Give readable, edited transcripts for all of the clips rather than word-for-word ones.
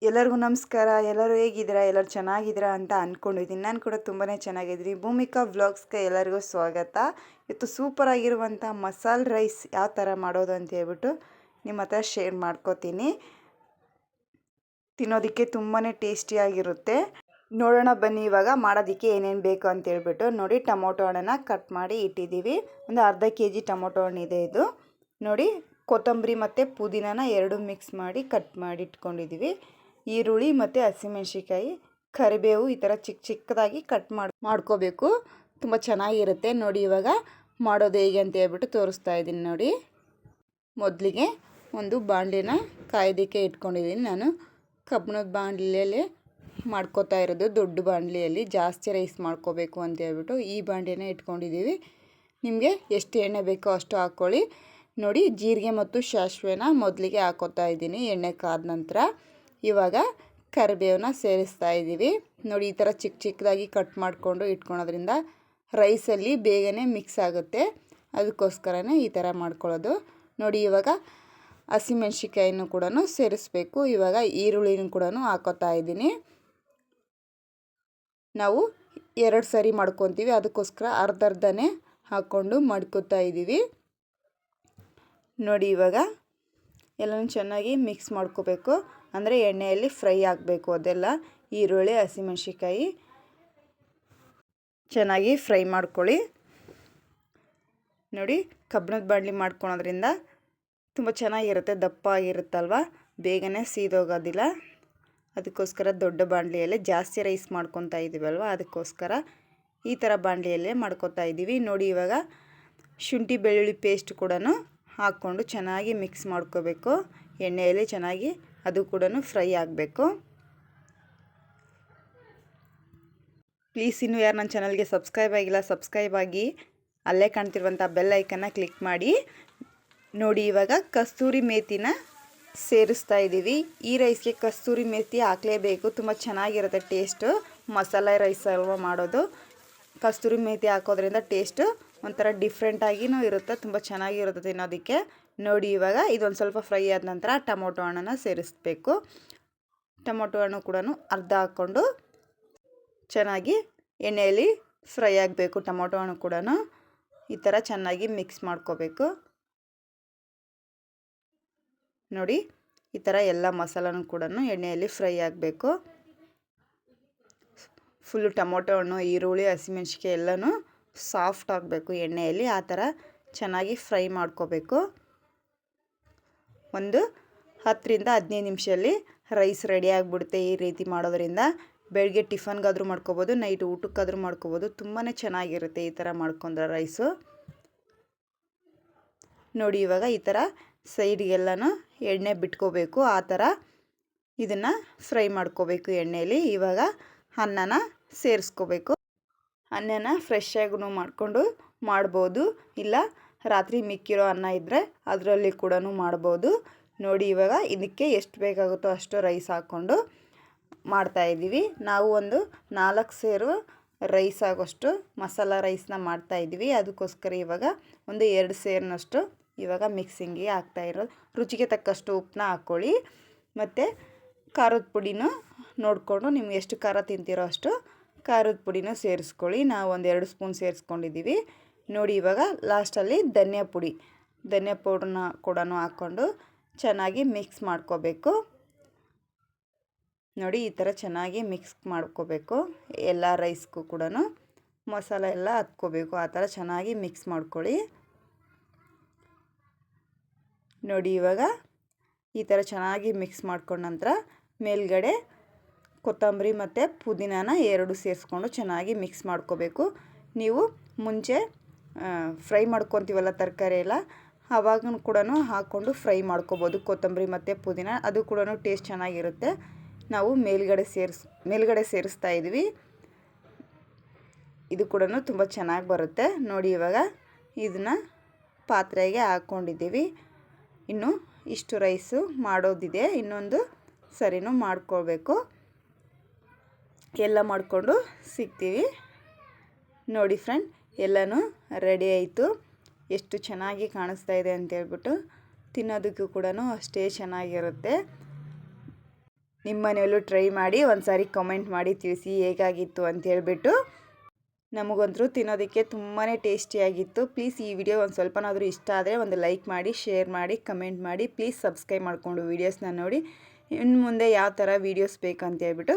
ಎಲ್ಲರಿಗೂ ನಮಸ್ಕಾರ. ಎಲ್ಲರೂ ಹೇಗಿದ್ದೀರಾ? ಎಲ್ಲರೂ ಚೆನ್ನಾಗಿದ್ದೀರಾ ಅಂತ ಅಂದ್ಕೊಂಡಿದ್ದೀನಿ. ನಾನು ಕೂಡ ತುಂಬಾ ಚೆನ್ನಾಗಿದ್ದೀನಿ. ಭೂಮಿಕಾ ವ್ಲಾಗ್ಸ್ಗೆ ಎಲ್ಲರಿಗೂ ಸ್ವಾಗತ. ಇವತ್ತು ಸೂಪರಾಗಿರುವಂಥ ಮಸಾಲೆ ರೈಸ್ ಯಾವ ಥರ ಮಾಡೋದು ಅಂತ ಹೇಳ್ಬಿಟ್ಟು ನಿಮ್ಮ ಹತ್ರ ಶೇರ್ ಮಾಡ್ಕೋತೀನಿ. ತಿನ್ನೋದಕ್ಕೆ ತುಂಬಾ ಟೇಸ್ಟಿಯಾಗಿರುತ್ತೆ. ನೋಡೋಣ ಬನ್ನಿ ಇವಾಗ ಮಾಡೋದಕ್ಕೆ ಏನೇನು ಬೇಕು ಅಂತ ಹೇಳ್ಬಿಟ್ಟು. ನೋಡಿ, ಟೊಮೊಟೊ ಹಣ್ಣನ್ನು ಕಟ್ ಮಾಡಿ ಇಟ್ಟಿದ್ದೀವಿ. ಒಂದು ಅರ್ಧ kg ಟೊಮೊಟೊ ಹಣ್ಣಿದೆ ಇದು. ನೋಡಿ, ಕೊತ್ತಂಬರಿ ಮತ್ತು ಪುದೀನಾನ ಎರಡು ಮಿಕ್ಸ್ ಮಾಡಿ ಕಟ್ ಮಾಡಿ ಇಟ್ಕೊಂಡಿದ್ದೀವಿ. ಈರುಳ್ಳಿ ಮತ್ತು ಹಸಿಮೆಣ್ಸಿಕಾಯಿ, ಕರಿಬೇವು ಈ ಥರ ಚಿಕ್ಕ ಚಿಕ್ಕದಾಗಿ ಕಟ್ ಮಾಡ್ಕೋಬೇಕು. ತುಂಬ ಚೆನ್ನಾಗಿರುತ್ತೆ. ನೋಡಿ ಇವಾಗ ಮಾಡೋದು ಹೇಗೆ ಅಂತ ಹೇಳ್ಬಿಟ್ಟು ತೋರಿಸ್ತಾ ಇದ್ದೀನಿ. ನೋಡಿ, ಮೊದಲಿಗೆ ಒಂದು ಬಾಣಲಿನ ಕಾಯ್ದಕ್ಕೆ ಇಟ್ಕೊಂಡಿದ್ದೀನಿ. ನಾನು ಕಬ್ಬಿಣದ ಬಾಣಲಿಯಲ್ಲಿ ಮಾಡ್ಕೋತಾ ಇರೋದು. ದೊಡ್ಡ ಬಾಣಲಿಯಲ್ಲಿ ಜಾಸ್ತಿ ರೈಸ್ ಮಾಡ್ಕೋಬೇಕು ಅಂತ ಹೇಳ್ಬಿಟ್ಟು ಈ ಬಾಣಲಿನ ಇಟ್ಕೊಂಡಿದ್ದೀವಿ. ನಿಮಗೆ ಎಷ್ಟು ಎಣ್ಣೆ ಬೇಕೋ ಅಷ್ಟು ಹಾಕ್ಕೊಳ್ಳಿ. ನೋಡಿ, ಜೀರಿಗೆ ಮತ್ತು ಸಾಸಿವೆನ ಮೊದಲಿಗೆ ಹಾಕೋತಾ ಇದ್ದೀನಿ. ಎಣ್ಣೆ ಕಾದ ನಂತರ ಇವಾಗ ಕರಿಬೇವನ್ನ ಸೇರಿಸ್ತಾ ಇದ್ದೀವಿ. ನೋಡಿ, ಈ ಥರ ಚಿಕ್ಕ ಚಿಕ್ಕದಾಗಿ ಕಟ್ ಮಾಡಿಕೊಂಡು ಇಟ್ಕೊಳೋದ್ರಿಂದ ರೈಸಲ್ಲಿ ಬೇಗನೆ ಮಿಕ್ಸ್ ಆಗುತ್ತೆ. ಅದಕ್ಕೋಸ್ಕರನೇ ಈ ಥರ ಮಾಡ್ಕೊಳ್ಳೋದು. ನೋಡಿ, ಇವಾಗ ಹಸಿಮೆಣ್ಸಿಕಾಯಿನೂ ಕೂಡ ಸೇರಿಸ್ಬೇಕು. ಇವಾಗ ಈರುಳ್ಳಿನೂ ಕೂಡ ಹಾಕೋತಾ ಇದ್ದೀನಿ. ನಾವು 2 ಸರಿ ಮಾಡ್ಕೊತೀವಿ, ಅದಕ್ಕೋಸ್ಕರ ಅರ್ಧನೇ ಹಾಕ್ಕೊಂಡು ಮಾಡ್ಕೊತಾ ಇದ್ದೀವಿ. ನೋಡಿ, ಇವಾಗ ಎಲ್ಲನೂ ಚೆನ್ನಾಗಿ ಮಿಕ್ಸ್ ಮಾಡ್ಕೋಬೇಕು. ಅಂದರೆ ಎಣ್ಣೆಯಲ್ಲಿ ಫ್ರೈ ಆಗಬೇಕು ಅದೆಲ್ಲ. ಈರುಳ್ಳಿ ಹಸಿಮೆಣ್ಸಿಕಾಯಿ ಚೆನ್ನಾಗಿ ಫ್ರೈ ಮಾಡ್ಕೊಳ್ಳಿ. ನೋಡಿ, ಕಬ್ಬಿಣದ ಬಾಣಲಿ ಮಾಡ್ಕೊಳೋದ್ರಿಂದ ತುಂಬ ಚೆನ್ನಾಗಿರುತ್ತೆ. ದಪ್ಪ ಆಗಿರುತ್ತಲ್ವ, ಬೇಗನೆ ಸೀದೋಗೋದಿಲ್ಲ. ಅದಕ್ಕೋಸ್ಕರ ದೊಡ್ಡ ಬಾಣಲಿಯಲ್ಲೇ ಜಾಸ್ತಿ ರೈಸ್ ಮಾಡ್ಕೊತಾ ಇದ್ದೀವಲ್ವ, ಅದಕ್ಕೋಸ್ಕರ ಈ ಥರ ಬಾಣಲಿಯಲ್ಲೇ ಮಾಡ್ಕೊತಾ ಇದ್ದೀವಿ. ನೋಡಿ, ಇವಾಗ ಶುಂಠಿ ಬೆಳ್ಳುಳ್ಳಿ ಪೇಸ್ಟ್ ಕೂಡ ಹಾಕ್ಕೊಂಡು ಚೆನ್ನಾಗಿ ಮಿಕ್ಸ್ ಮಾಡ್ಕೋಬೇಕು. ಎಣ್ಣೆಯಲ್ಲಿ ಚೆನ್ನಾಗಿ ಅದು ಕೂಡ ಫ್ರೈ ಆಗಬೇಕು. ಪ್ಲೀಸ್, ಇನ್ನೂ ಯಾರು ನನ್ನ ಚಾನಲ್ಗೆ ಸಬ್ಸ್ಕ್ರೈಬ್ ಆಗಿಲ್ಲ, ಸಬ್ಸ್ಕ್ರೈಬ್ ಆಗಿ ಅಲ್ಲೇ ಕಾಣ್ತಿರುವಂಥ ಬೆಲ್ ಐಕನ್ನ ಕ್ಲಿಕ್ ಮಾಡಿ. ನೋಡಿ, ಇವಾಗ ಕಸ್ತೂರಿ ಮೇಥಿನ ಸೇರಿಸ್ತಾ ಇದ್ದೀವಿ. ಈ ರೈಸ್ಗೆ ಕಸ್ತೂರಿ ಮೇಥಿ ಹಾಕಲೇಬೇಕು, ತುಂಬ ಚೆನ್ನಾಗಿರುತ್ತೆ ಟೇಸ್ಟು. ಮಸಾಲೆ ರೈಸ್ ಅಲ್ವ ಮಾಡೋದು, ಕಸ್ತೂರಿ ಮೇಥಿ ಹಾಕೋದ್ರಿಂದ ಟೇಸ್ಟು ಒಂಥರ ಡಿಫ್ರೆಂಟಾಗಿಯೂ ಇರುತ್ತೆ, ತುಂಬ ಚೆನ್ನಾಗಿರುತ್ತೆ ತಿನ್ನೋದಕ್ಕೆ. ನೋಡಿ, ಇವಾಗ ಇದೊಂದು ಸ್ವಲ್ಪ ಫ್ರೈ ಆದ ನಂತರ ಟೊಮೊಟೊ ಹಣ್ಣನ್ನು ಸೇರಿಸಬೇಕು. ಟೊಮೊಟೊ ಹಣ್ಣು ಕೂಡ ಅರ್ಧ ಹಾಕ್ಕೊಂಡು ಚೆನ್ನಾಗಿ ಎಣ್ಣೆಯಲ್ಲಿ ಫ್ರೈ ಆಗಬೇಕು. ಟೊಮೊಟೊ ಹಣ್ಣು ಕೂಡ ಈ ಥರ ಚೆನ್ನಾಗಿ ಮಿಕ್ಸ್ ಮಾಡ್ಕೋಬೇಕು. ನೋಡಿ, ಈ ಥರ ಎಲ್ಲ ಮಸಾಲನೂ ಕೂಡ ಎಣ್ಣೆಯಲ್ಲಿ ಫ್ರೈ ಆಗಬೇಕು. ಫುಲ್ಲು ಟೊಮೊಟೊ ಹಣ್ಣು, ಈರುಳ್ಳಿ, ಹಸಿಮೆಣ್ಸಿಕಾಯಿ ಎಲ್ಲನೂ ಸಾಫ್ಟ್ ಆಗಬೇಕು ಎಣ್ಣೆಯಲ್ಲಿ. ಆ ಥರ ಚೆನ್ನಾಗಿ ಫ್ರೈ ಮಾಡ್ಕೋಬೇಕು. ಒಂದು 10ರಿಂದ 15 ನಿಮಿಷದಲ್ಲಿ ರೈಸ್ ರೆಡಿ ಆಗಿಬಿಡುತ್ತೆ. ಈ ರೀತಿ ಮಾಡೋದ್ರಿಂದ ಬೆಳಗ್ಗೆ ಟಿಫನ್ಗಾದರೂ ಮಾಡ್ಕೋಬೋದು, ನೈಟ್ ಊಟಕ್ಕಾದರೂ ಮಾಡ್ಕೋಬೋದು. ತುಂಬಾ ಚೆನ್ನಾಗಿರುತ್ತೆ ಈ ಥರ ಮಾಡ್ಕೊಂಡ್ರೆ ರೈಸು. ನೋಡಿ, ಇವಾಗ ಈ ಥರ ಸೈಡ್ಗೆಲ್ಲನೂ ಎಣ್ಣೆ ಬಿಟ್ಕೋಬೇಕು. ಆ ಥರ ಇದನ್ನು ಫ್ರೈ ಮಾಡ್ಕೋಬೇಕು ಎಣ್ಣೆಯಲ್ಲಿ. ಇವಾಗ ಅನ್ನನ ಸೇರಿಸ್ಕೋಬೇಕು. ಅನ್ನನ ಫ್ರೆಶ್ ಆಗೂ ಮಾಡಿಕೊಂಡು ಮಾಡ್ಬೋದು, ಇಲ್ಲ ರಾತ್ರಿ ಮಿಕ್ಕಿರೋ ಅನ್ನ ಇದ್ದರೆ ಅದರಲ್ಲಿ ಕೂಡ ಮಾಡ್ಬೋದು. ನೋಡಿ, ಇವಾಗ ಇದಕ್ಕೆ ಎಷ್ಟು ಬೇಕಾಗುತ್ತೋ ಅಷ್ಟು ರೈಸ್ ಹಾಕ್ಕೊಂಡು ಮಾಡ್ತಾಯಿದ್ದೀವಿ. ನಾವು ಒಂದು 4 ಸೇರು ರೈಸ್ ಆಗೋಷ್ಟು ಮಸಾಲ ರೈಸ್ನ ಮಾಡ್ತಾಯಿದ್ದೀವಿ. ಅದಕ್ಕೋಸ್ಕರ ಇವಾಗ ಒಂದು 2 ಸೇರಿನಷ್ಟು ಇವಾಗ ಮಿಕ್ಸಿಂಗಿಗೆ ಹಾಕ್ತಾಯಿರೋದು. ರುಚಿಗೆ ತಕ್ಕಷ್ಟು ಉಪ್ಪನ್ನ ಹಾಕ್ಕೊಳ್ಳಿ. ಮತ್ತು ಖಾರದ ಪುಡಿನೂ ನೋಡಿಕೊಂಡು ನಿಮ್ಗೆ ಎಷ್ಟು ಖಾರ ತಿಂತೀರೋ ಅಷ್ಟು ಖಾರದ ಪುಡಿನೂ ಸೇರಿಸ್ಕೊಳ್ಳಿ. ನಾವು ಒಂದು 2 ಸ್ಪೂನ್ ಸೇರಿಸ್ಕೊಂಡಿದ್ದೀವಿ. ನೋಡಿ, ಇವಾಗ ಲಾಸ್ಟಲ್ಲಿ ಧನಿಯಾ ಪೌಡ್ರನ್ನ ಕೂಡ ಹಾಕ್ಕೊಂಡು ಚೆನ್ನಾಗಿ ಮಿಕ್ಸ್ ಮಾಡ್ಕೋಬೇಕು. ನೋಡಿ, ಈ ಥರ ಚೆನ್ನಾಗಿ ಮಿಕ್ಸ್ ಮಾಡ್ಕೋಬೇಕು. ಎಲ್ಲ ರೈಸ್ಗೂ ಕೂಡ ಮಸಾಲೆ ಎಲ್ಲ ಹತ್ಕೋಬೇಕು. ಆ ಥರ ಚೆನ್ನಾಗಿ ಮಿಕ್ಸ್ ಮಾಡ್ಕೊಳ್ಳಿ. ನೋಡಿ, ಇವಾಗ ಈ ಥರ ಚೆನ್ನಾಗಿ ಮಿಕ್ಸ್ ಮಾಡ್ಕೊಂಡ ನಂತರ ಮೇಲ್ಗಡೆ ಕೊತ್ತಂಬರಿ ಮತ್ತು ಪುದೀನಾನ 2 ಸೇರಿಸ್ಕೊಂಡು ಚೆನ್ನಾಗಿ ಮಿಕ್ಸ್ ಮಾಡ್ಕೋಬೇಕು. ನೀವು ಮುಂಚೆ ಫ್ರೈ ಮಾಡ್ಕೊತೀವಲ್ಲ ತರಕಾರಿ ಎಲ್ಲ, ಆವಾಗ ಕೂಡ ಹಾಕ್ಕೊಂಡು ಫ್ರೈ ಮಾಡ್ಕೋಬೋದು ಕೊತ್ತಂಬರಿ ಮತ್ತು ಪುದೀನ. ಅದು ಕೂಡ ಟೇಸ್ಟ್ ಚೆನ್ನಾಗಿರುತ್ತೆ. ನಾವು ಮೇಲ್ಗಡೆ ಸೇರಿಸ್ತಾ ಇದ್ವಿ. ಇದು ಕೂಡ ತುಂಬ ಚೆನ್ನಾಗಿ ಬರುತ್ತೆ. ನೋಡಿ, ಇವಾಗ ಇದನ್ನು ಪಾತ್ರೆಗೆ ಹಾಕ್ಕೊಂಡಿದ್ದೀವಿ. ಇನ್ನು ಇಷ್ಟು ರೈಸು ಮಾಡೋದಿದೆ, ಇನ್ನೊಂದು ಸರಿನೂ ಮಾಡ್ಕೊಳ್ಬೇಕು. ಎಲ್ಲ ಮಾಡಿಕೊಂಡು ಸಿಗ್ತೀವಿ. ನೋಡಿ ಫ್ರೆಂಡ್, ಎಲ್ಲನೂ ರೆಡಿ ಆಯಿತು. ಎಷ್ಟು ಚೆನ್ನಾಗಿ ಕಾಣಿಸ್ತಾ ಇದೆ ಅಂತ ಹೇಳ್ಬಿಟ್ಟು. ತಿನ್ನೋದಕ್ಕೂ ಕೂಡ ಅಷ್ಟೇ ಚೆನ್ನಾಗಿರುತ್ತೆ. ನಿಮ್ಮ ಮನೆಯಲ್ಲೂ ಟ್ರೈ ಮಾಡಿ ಒಂದು ಸಾರಿ ಕಮೆಂಟ್ ಮಾಡಿ ತಿಳಿಸಿ ಹೇಗಾಗಿತ್ತು ಅಂತ ಹೇಳ್ಬಿಟ್ಟು. ನಮಗಂತೂ ತಿನ್ನೋದಕ್ಕೆ ತುಂಬಾ ಟೇಸ್ಟಿಯಾಗಿತ್ತು. ಪ್ಲೀಸ್ ಈ ವಿಡಿಯೋ ಒಂದು ಸ್ವಲ್ಪನಾದರೂ ಇಷ್ಟ ಆದರೆ ಒಂದು ಲೈಕ್ ಮಾಡಿ, ಶೇರ್ ಮಾಡಿ, ಕಮೆಂಟ್ ಮಾಡಿ. ಪ್ಲೀಸ್ ಸಬ್ಸ್ಕ್ರೈಬ್ ಮಾಡಿಕೊಂಡು ವೀಡಿಯೋಸ್ನ ನೋಡಿ ಇನ್ನು ಮುಂದೆ ಯಾವ ಥರ ವೀಡಿಯೋಸ್ ಬೇಕಂತ ಹೇಳ್ಬಿಟ್ಟು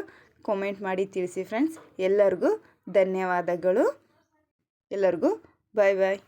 ಕಾಮೆಂಟ್ ಮಾಡಿ ತಿಳಿಸಿ ಫ್ರೆಂಡ್ಸ್. ಎಲ್ಲರಿಗೂ ಧನ್ಯವಾದಗಳು. ಎಲ್ಲರಿಗೂ ಬಾಯ್ ಬಾಯ್.